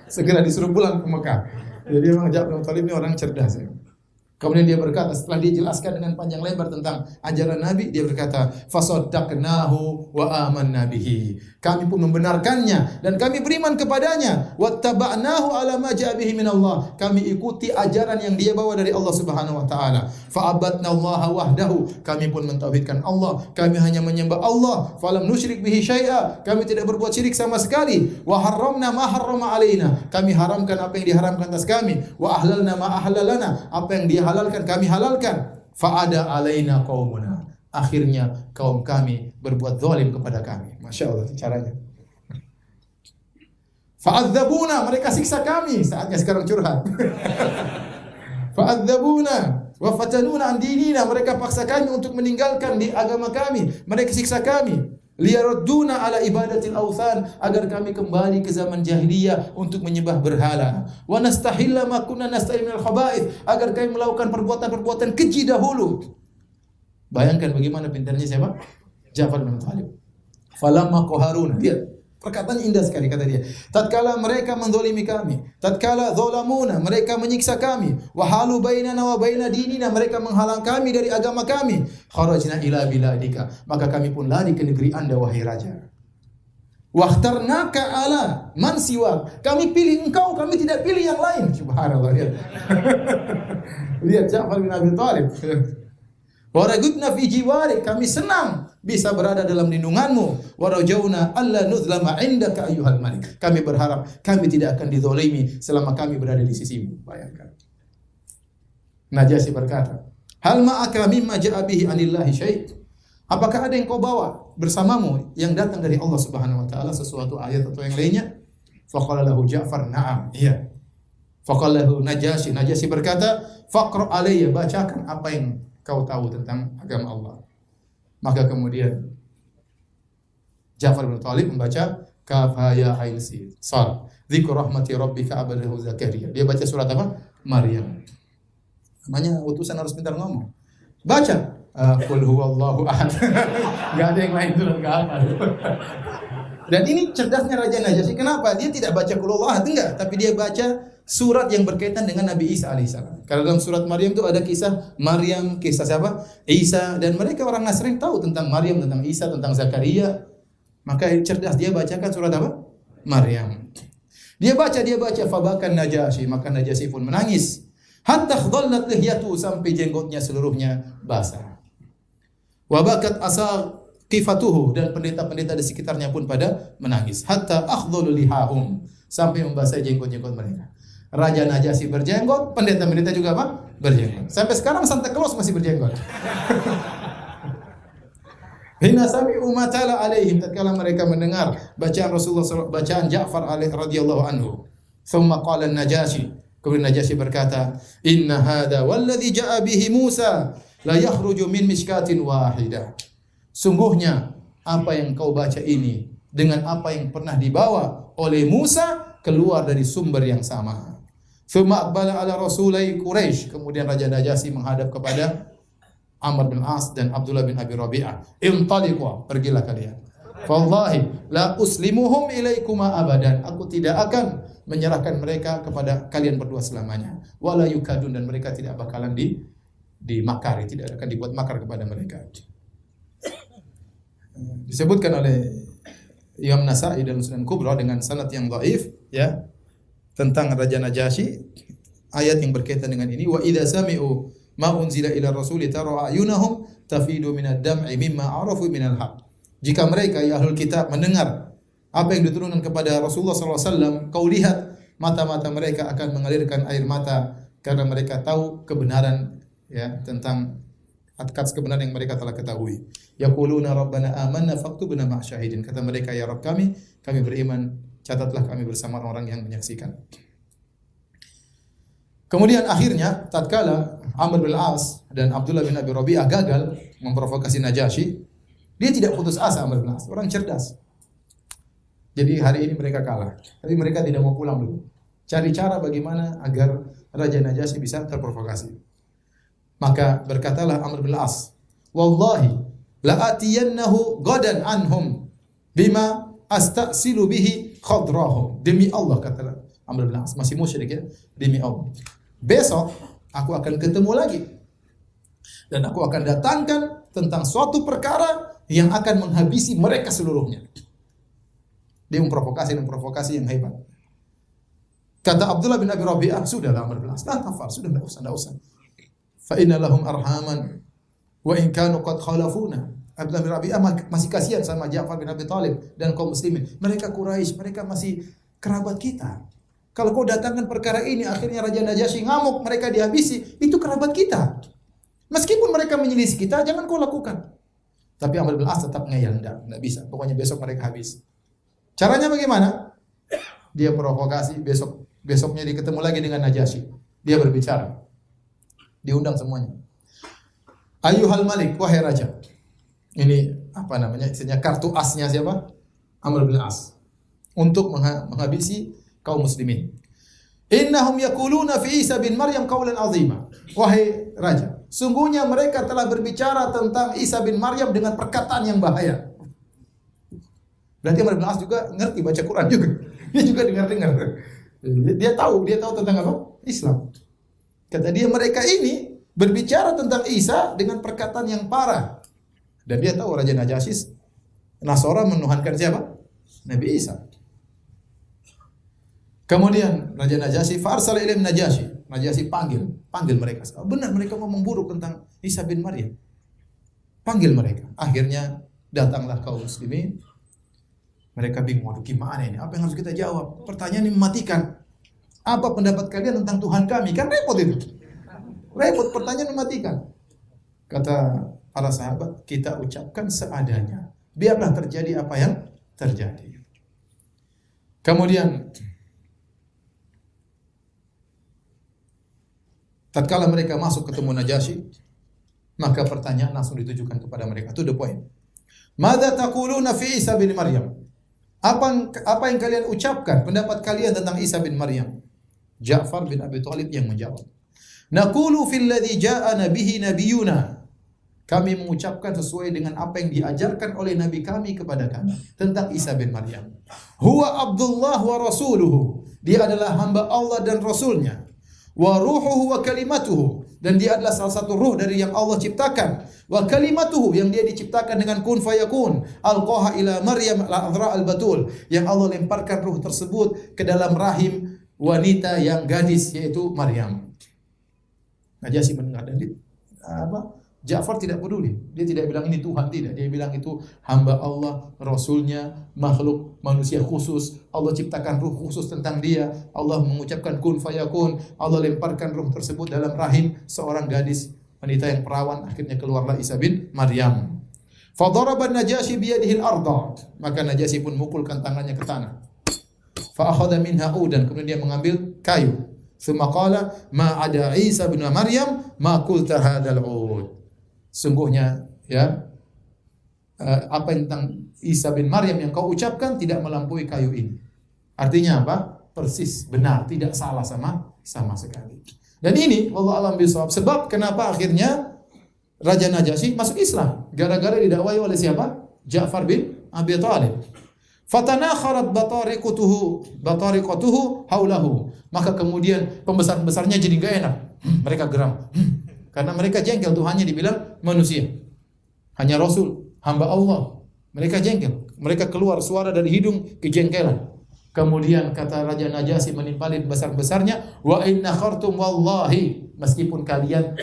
Segera disuruh pulang ke Mekah. Jadi memang Ja'far bin Abi Thalib ini orang cerdas. Kemudian dia berkata, setelah dia jelaskan dengan panjang lebar tentang ajaran Nabi, dia berkata, fasaddaqnahu wa amanna bihi. Kami pun membenarkannya dan kami beriman kepadanya. Wattaba'nahu ala ma ja'a bihi min Allah. Kami ikuti ajaran yang dia bawa dari Allah Subhanahu wa taala. Fa'abadnallaha wahdahu. Kami pun mentauhidkan Allah. Kami hanya menyembah Allah. Falam nusyrik bihi syai'a. Kami tidak berbuat syirik sama sekali. Wa harramna ma harrama alaina. Kami haramkan apa yang diharamkan atas kami. Wa ahlalna ma ahlalana. Apa yang dia halalkan kami halalkan. Fa'ada alaina qaumuna. Akhirnya kaum kami berbuat zalim kepada kami. Masya Allah caranya. Fa'adzabuna, mereka siksa kami. Saatnya sekarang curhat. Fa'adzabuna wa fatanuna an dinina, mereka paksa kami untuk meninggalkan di agama kami. Mereka siksa kami. Liyarudduna ala ibadatil authan, agar kami kembali ke zaman jahiliyah untuk menyembah berhala. Wa nastahilla ma kunna nastahil minal khaba'ith, agar kami melakukan perbuatan-perbuatan keji dahulu. Bayangkan bagaimana pintarnya siapa? Ja'far bin Abi Thalib. Falamma qaharuna, lihat perkataannya indah sekali kata dia. Tatkala mereka menzalimi kami, tatkala zalamuna, mereka menyiksa kami, wa halu bainana wa baina dinina, mereka menghalang kami dari agama kami, kharajna ila biladika, maka kami pun lari ke negeri Anda wahai raja. Wakhtarnaka ala man siwak, kami pilih engkau, kami tidak pilih yang lain. Subhanallah, lihat. Lihat Ja'far bin Abi Thalib. Waragutna fi jiwarik, kami senang bisa berada dalam lindunganmu. Warajauna alla nuzlama indaka ayyuhal malik, kami berharap kami tidak akan dizalimi selama kami berada di sisimu. Bayangkan. Najasyi berkata, Hal ma'aka mimma ja'a bihi 'anillahi syai'? Apakah ada yang kau bawa bersamamu yang datang dari Allah Subhanahu wa taala, sesuatu ayat atau yang lainnya? Faqala lahu Ja'far, "Na'am." Iya. Faqala lahu Najasyi. Najasyi berkata, "Faqra alayya, bacakan apa yang kau tahu tentang agama Allah." Maka kemudian Ja'far bin Thalib membaca Kaf ya ain sin sad dzikru rahmati rabbika abadahu Zakaria. Dia baca surat apa? Maryam. Namanya utusan harus pintar ngomong. Baca qul huwallahu ahad. Enggak ada yang lain tuh enggak hafal. Dan ini cerdasnya Raja Najasyi. Kenapa? Dia tidak baca qul huwallahu ahad, enggak, tapi dia baca surat yang berkaitan dengan Nabi Isa alaihissalam. Karena dalam surat Maryam itu ada kisah Maryam, kisah siapa? Isa, dan mereka orang Nasrani tahu tentang Maryam, tentang Isa, tentang Zakaria. Maka cerdas dia bacakan surat apa? Maryam. Dia baca fabakan Najasyi, maka Najasyi pun menangis. Hatta khadallat lihyatu, sampai jenggotnya seluruhnya basah. Wa bakat asaqifatuhu, dan pendeta-pendeta di sekitarnya pun pada menangis. Hatta akhdhalu lihahum, sampai membasahi jenggot-jenggot mereka. Raja Najasyi berjenggot, pendeta-pendeta juga apa? Berjenggot. Sampai sekarang Santa Claus masih berjenggot. Hina sami'u ma tala alaihim, tatkala mereka mendengar bacaan Rasulullah, bacaan Ja'far radhiyallahu anhu. Thumma qala Najasyi, kemudian Najasyi berkata, "Inna hadha walladhi ja'a bihi Musa la yakhruju min mishkatin wahidah." Sungguhnya apa yang kau baca ini dengan apa yang pernah dibawa oleh Musa keluar dari sumber yang sama. Thumma aqbala ala rasulai Quraisy, kemudian Raja Najasyi menghadap kepada Amr bin As dan Abdullah bin Abi Rabi'ah. "Intaliqu, pergilah kalian. Wallahi la uslimuhum ilaikuma abadan." Aku tidak akan menyerahkan mereka kepada kalian berdua selamanya. Wala yukadun, dan mereka tidak bakalan dimakari, tidak akan dibuat makar kepada mereka. Disebutkan oleh Imam Nasa'i dalam Sunan Kubra dengan sanad yang dhaif, ya, tentang Raja Najasyi, ayat yang berkaitan dengan ini, wa idza sami'u ma unzila ila rasuli tara ayunahum tafidu minad dam'i mimma arafu minal haq. Jika mereka, ya ahlul kitab, mendengar apa yang diturunkan kepada Rasulullah sallallahu alaihi wasallam, kau lihat mata-mata mereka akan mengalirkan air mata karena mereka tahu kebenaran, ya, tentang atas kebenaran yang mereka telah ketahui. Yaquluna rabbana amanna faktubna ma'asyahidin. Kata mereka, ya Rabb kami beriman, catatlah kami bersama orang-orang yang menyaksikan. Kemudian akhirnya tatkala Amr bin As dan Abdullah bin Abi Rabi'ah gagal memprovokasi Najasyi, dia tidak putus asa. Amr bin As orang cerdas. Jadi hari ini mereka kalah, tapi mereka tidak mau pulang dulu. Cari cara bagaimana agar Raja Najasyi bisa terprovokasi. Maka berkatalah Amr bin As, "Wallahi la atiyannahu gadan anhum bima astasilu bihi khadrahum." Demi Allah, kata Amr bin As, masih musyrik, ya, demi Allah, besok aku akan ketemu lagi dan aku akan datangkan tentang suatu perkara yang akan menghabisi mereka seluruhnya. Dia memprovokasi dan provokasi yang hebat. Kata Abdullah bin Abi Rabi'ah, "Sudahlah Amr bin As, la tafar, sudah, enggak usah. Fa inna lahum arhaman wa in kanu qad khalafuna." Abdullah bin Rabi'ah masih kasihan sama Ja'far bin Abi Thalib dan kaum muslimin. Mereka Quraisy, mereka masih kerabat kita. Kalau kau datangkan perkara ini, akhirnya Raja Najasyi ngamuk, mereka dihabisi, itu kerabat kita. Meskipun mereka menyelisih kita, jangan kau lakukan. Tapi Amr bin As tetap ngeyel, enggak bisa. Pokoknya besok mereka habis. Caranya bagaimana? Dia provokasi, besoknya dia ketemu lagi dengan Najasyi. Dia berbicara. Diundang semuanya. Ayyuhal Malik, wahai raja. Ini apa namanya? Istilahnya kartu asnya siapa? Amr bin As. Untuk menghabisi kaum muslimin. Innahum yaquluna fi Isa bin Maryam qaulan azima. Wahai raja, sungguhnya mereka telah berbicara tentang Isa bin Maryam dengan perkataan yang bahaya. Berarti Amr bin As juga ngerti baca Quran juga. Dia juga dengar-dengar. Dia tahu tentang apa? Islam. Kata dia, mereka ini berbicara tentang Isa dengan perkataan yang parah. Dan dia tahu Raja Najasyi Nasara menuhankan siapa? Nabi Isa. Kemudian Raja Najasyi farsala ilaihim Najasyi. Najasyi panggil mereka. Benar mereka ngomong buruk tentang Isa bin Maryam. Panggil mereka. Akhirnya datanglah kaum muslimin. Mereka bingung, waduh gimana ini? Apa yang harus kita jawab? Pertanyaan ini mematikan. Apa pendapat kalian tentang Tuhan kami? Kan repot itu. Repot, pertanyaan mematikan. Kata para sahabat, kita ucapkan seadanya. Biarlah terjadi apa yang terjadi. Kemudian tatkala mereka masuk ketemu Najasyi, maka pertanyaan langsung ditujukan kepada mereka. To the point. Madza taquluna fi Isa bin Maryam? Apa yang kalian ucapkan, pendapat kalian tentang Isa bin Maryam? Ja'far bin Abi Thalib yang menjawab. Naqulu fil ladzi ja'ana bihi nabiyuna. Kami mengucapkan sesuai dengan apa yang diajarkan oleh nabi kami kepada kami tentang Isa bin Maryam. Huwa Abdullah wa rasuluhu. Dia adalah hamba Allah dan rasulnya. Wa ruhuhu wa kalimatuhu. Dan dia adalah salah satu ruh dari yang Allah ciptakan. Wa kalimatuhu, yang dia diciptakan dengan kun fayakun. Alqaha ila Maryam al-adhra al-batul. Yang Allah lemparkan ruh tersebut ke dalam rahim wanita yang gadis, yaitu Maryam. Najasyi mendengar dan Ja'far tidak peduli. Dia tidak bilang ini Tuhan, tidak. Dia bilang itu hamba Allah, Rasulnya, makhluk manusia khusus. Allah ciptakan ruh khusus tentang dia. Allah mengucapkan kun fayakun. Allah lemparkan ruh tersebut dalam rahim seorang gadis, wanita yang perawan. Akhirnya keluarlah Isa bin Maryam. Fadaraba Najasyi biyadihi al-ardh. Maka Najasyi pun mukulkan tangannya ke tanah. Fa akhadha minha udan. Kemudian dia mengambil kayu. Tsumma qala ma ada Isa bin Maryam ma qulta hadzal ud. Sungguhnya ya, apa tentang Isa bin Maryam yang kau ucapkan tidak melampaui kayu ini. Artinya apa? Persis, benar, tidak salah sama sekali. Dan ini wallahu a'lam bishawab, sebab kenapa akhirnya Raja Najasyi masuk Islam, gara-gara didakwai oleh siapa? Ja'far bin Abi Thalib. Fatanakharat batariqatuhu haulahu. Maka kemudian pembesar-besarnya jadi enggak enak. Mereka geram. Karena mereka jengkel, Tuhannya dibilang manusia. Hanya Rasul, hamba Allah. Mereka jengkel. Mereka keluar suara dari hidung kejengkelan. Kemudian kata Raja Najasyi menimpali besar-besarnya, wa inna khartum wallahi, meskipun kalian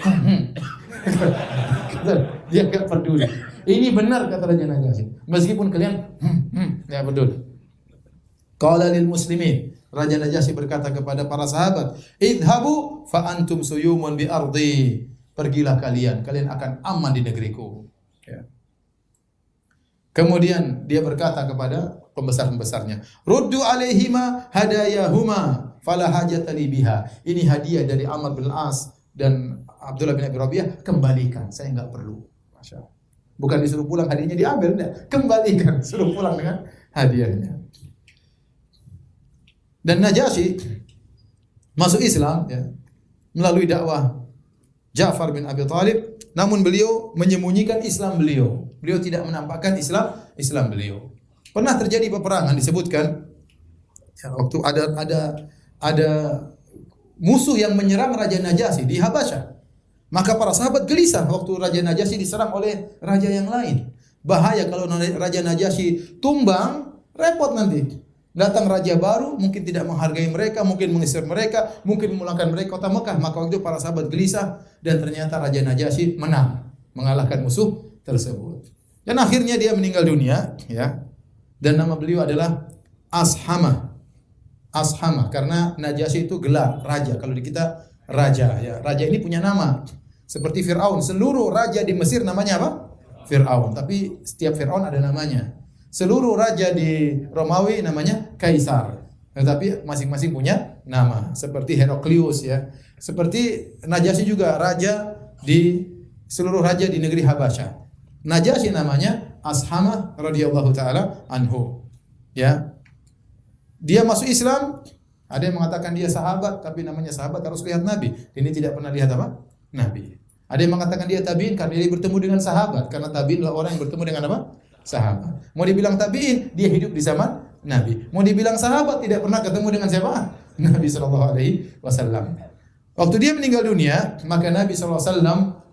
dia enggak peduli. Ini benar kata Raja Najasyi. Meskipun kalian enggak peduli. Qala lil muslimin. Raja Najasyi berkata kepada para sahabat, idhabu fa antum suyumun bi ardi. Pergilah kalian akan aman di negeriku. Ya. Kemudian dia berkata kepada pembesar-pembesarnya, ruddu alaihima hadayahuma fala hajata li biha. Ini hadiah dari Amr bin As dan Abdullah bin Abi Rabi'ah, kembalikan, saya enggak perlu. Masya Allah. Bukan disuruh pulang hadiahnya diambil, enggak, kembalikan, suruh pulang dengan hadiahnya. Dan Najasyi masuk Islam ya, melalui dakwah Ja'far bin Abi Thalib, namun beliau menyembunyikan Islam beliau. Beliau tidak menampakkan Islam beliau. Pernah terjadi peperangan, disebutkan ya, waktu ada musuh yang menyerang Raja Najasyi di Habasyah. Maka para sahabat gelisah waktu Raja Najasyi diserang oleh raja yang lain. Bahaya kalau Raja Najasyi tumbang, repot nanti. Datang raja baru, mungkin tidak menghargai mereka, mungkin mengusir mereka, mungkin memulangkan mereka kota Mekah. Maka waktu itu para sahabat gelisah dan ternyata Raja Najasyi menang, mengalahkan musuh tersebut. Dan akhirnya dia meninggal dunia, ya. Dan nama beliau adalah Ashama. Ashama karena Najasyi itu gelar raja. Kalau di kita raja, ya. Raja ini punya nama. Seperti Fir'aun, seluruh raja di Mesir namanya apa? Fir'aun. Tapi setiap Fir'aun ada namanya. Seluruh raja di Romawi namanya Kaisar. Tetapi masing-masing punya nama. Seperti Heraklius ya. Seperti Najasyi juga raja di seluruh raja di negeri Habasyah. Najasyi namanya Ashama radhiyallahu taala anhu. Ya. Dia masuk Islam, ada yang mengatakan dia sahabat, tapi namanya sahabat harus lihat Nabi. Ini tidak pernah lihat apa? Nabi. Ada yang mengatakan dia tabi'in karena dia bertemu dengan sahabat. Karena tabi'in adalah orang yang bertemu dengan apa? Sahabat. Mau dibilang tabi'in, dia hidup di zaman Nabi. Mau dibilang sahabat, tidak pernah ketemu dengan siapa? Nabi SAW. Waktu dia meninggal dunia, maka Nabi SAW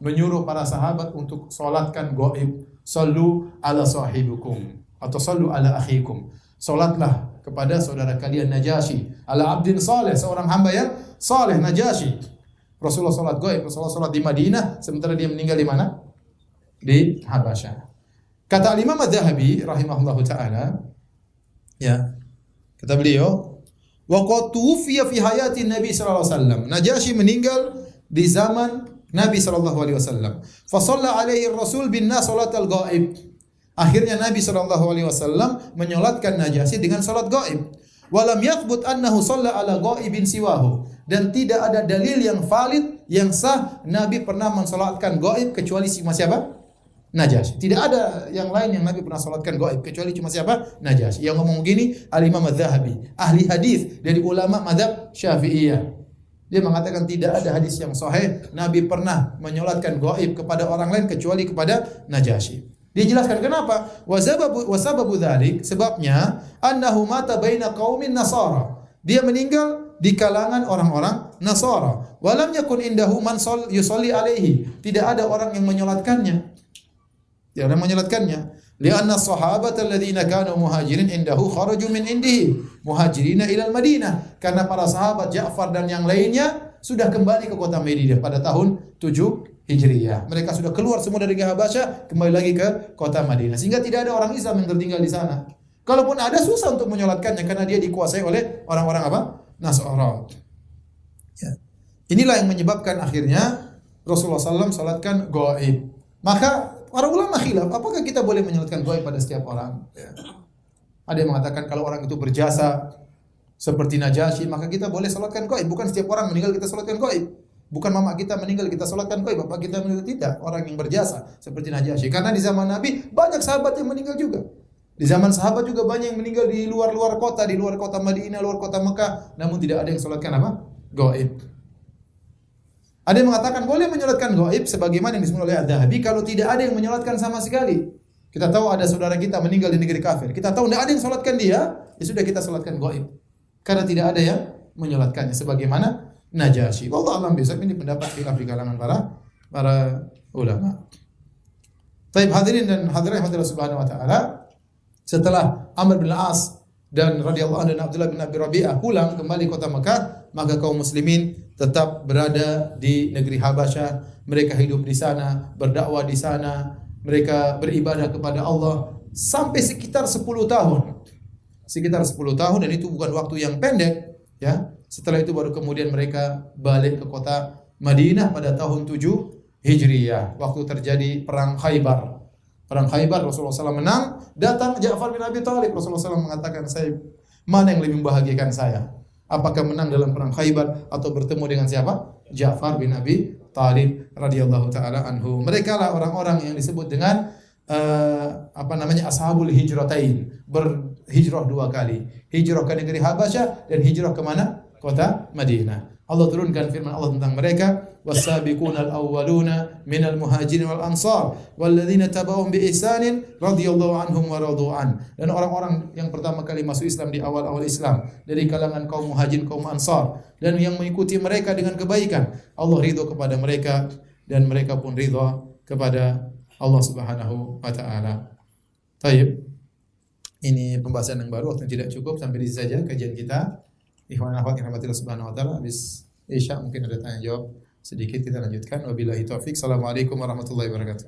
menyuruh para sahabat untuk solatkan gaib. Sallu ala sahibukum atau sallu ala akhikum. Solatlah kepada saudara kalian Najasyi. Ala abdin saleh, seorang hamba yang saleh, Najasyi. Rasulullah salat gaib, Rasulullah salat di Madinah, sementara dia meninggal di mana? Di Habasyah. Kata Imam Az-Zahabi rahimahullahu taala, ya. Kata beliau, wa qad tuwfiya fi hayati Nabi sallallahu alaihi wasallam. Najasyi meninggal di zaman Nabi sallallahu alaihi wasallam. Fa shalla alaihi Rasul bin nas salatal ghaib. Akhirnya Nabi sallallahu alaihi wasallam menyolatkan Najasyi dengan salat gaib. Walam yathbut annahu shalla ala ghaibin siwahu. Dan tidak ada dalil yang valid yang sah Nabi pernah mensolatkan gaib kecuali siapa? Najasyi. Tidak ada yang lain yang Nabi pernah salatkan gaib kecuali cuma siapa? Najasyi. Yang ngomong gini Al-Imam Az-Zahabi, ahli hadis dari ulama mazhab Syafi'iyah. Dia mengatakan tidak ada hadis yang sahih Nabi pernah menyolatkan gaib kepada orang lain kecuali kepada Najasyi. Dia jelaskan kenapa? Wasababu dzalik, sebabnya annahu mata baina qaumin nasara. Dia meninggal di kalangan orang-orang Nasara. Walam yakun indahu man yusalli alaihi. Tidak ada orang yang menyolatkannya. Tidak ada yang menyolatkannya. Lianna sahabat alladziina kanu muhajirin indahu kharaju min indihi muhajirina ila al-Madinah. Karena para sahabat Ja'far dan yang lainnya sudah kembali ke kota Madinah pada tahun 7 Hijriyah. Mereka sudah keluar semua dari Habasyah, kembali lagi ke kota Madinah. Sehingga tidak ada orang Islam yang tertinggal di sana. Kalaupun ada, susah untuk menyolatkannya karena dia dikuasai oleh orang-orang apa? Nasara. Ya. Inilah yang menyebabkan akhirnya Rasulullah SAW salatkan gaib. Maka para ulama khilaf, apakah kita boleh menyolatkan gaib pada setiap orang? Ya. Ada yang mengatakan kalau orang itu berjasa seperti Najasyi, maka kita boleh salatkan gaib. Bukan setiap orang meninggal kita salatkan gaib. Bukan mama kita meninggal kita salatkan gaib, bapak kita meninggal tidak. Orang yang berjasa seperti Najasyi. Karena di zaman Nabi banyak sahabat yang meninggal juga. Di zaman sahabat juga banyak yang meninggal di luar-luar kota, di luar kota Madinah, luar kota Mekah, namun tidak ada yang salatkan apa? Gaib. Ada yang mengatakan boleh menyolatkan gaib sebagaimana yang disebut oleh Az-Zahabi kalau tidak ada yang menyolatkan sama sekali. Kita tahu ada saudara kita meninggal di negeri kafir. Kita tahu tidak ada yang salatkan dia, ya sudah kita salatkan gaib. Karena tidak ada yang menyolatkannya sebagaimana Najasyi. Wallahu a'lam bishawab. Ini pendapat khilaf di kalangan para ulama. Baik hadirin dan hadirat Allah Subhanahu wa taala, setelah Amr bin Al-As dan radhiyallahu anhu dan Abdullah bin Abi Rabi'ah pulang kembali kota Mekah, maka kaum muslimin tetap berada di negeri Habasyah. Mereka hidup di sana, berdakwah di sana, mereka beribadah kepada Allah sampai sekitar 10 tahun. Sekitar 10 tahun, dan itu bukan waktu yang pendek, ya. Setelah itu baru kemudian mereka balik ke kota Madinah pada tahun 7 Hijriyah, waktu terjadi perang Khaybar. Perang Khaybar Rasulullah SAW menang, datang Ja'far bin Abi Thalib. Rasulullah SAW mengatakan, mana yang lebih membahagiakan saya? Apakah menang dalam perang Khaybar atau bertemu dengan siapa? Ja'far bin Abi Thalib radhiyallahu taala anhu. Mereka lah orang-orang yang disebut dengan ashabul hijratain, berhijrah 2 kali. Hijrah ke negeri Habasyah dan hijrah ke mana? Kota Madinah. Allah turunkan firman Allah tentang mereka, was-sabiqunal awwaluna minal muhajirin wal ansar walladzina tabauhum bi ihsanin radhiyallahu anhum wa radu an. Dan orang-orang yang pertama kali masuk Islam di awal-awal Islam dari kalangan kaum muhajirin, kaum ansar, dan yang mengikuti mereka dengan kebaikan, Allah ridha kepada mereka dan mereka pun ridha kepada Allah Subhanahu wa taala. Baik. Ini pembahasan yang baru, waktu tidak cukup, sampai di sini saja kajian kita. Ikhwan akhwat yang rahmatillah subhanahu wa ta'ala. Habis Isya mungkin ada tanya jawab sedikit, kita lanjutkan. Wabillahi taufik. Assalamualaikum warahmatullahi wabarakatuh.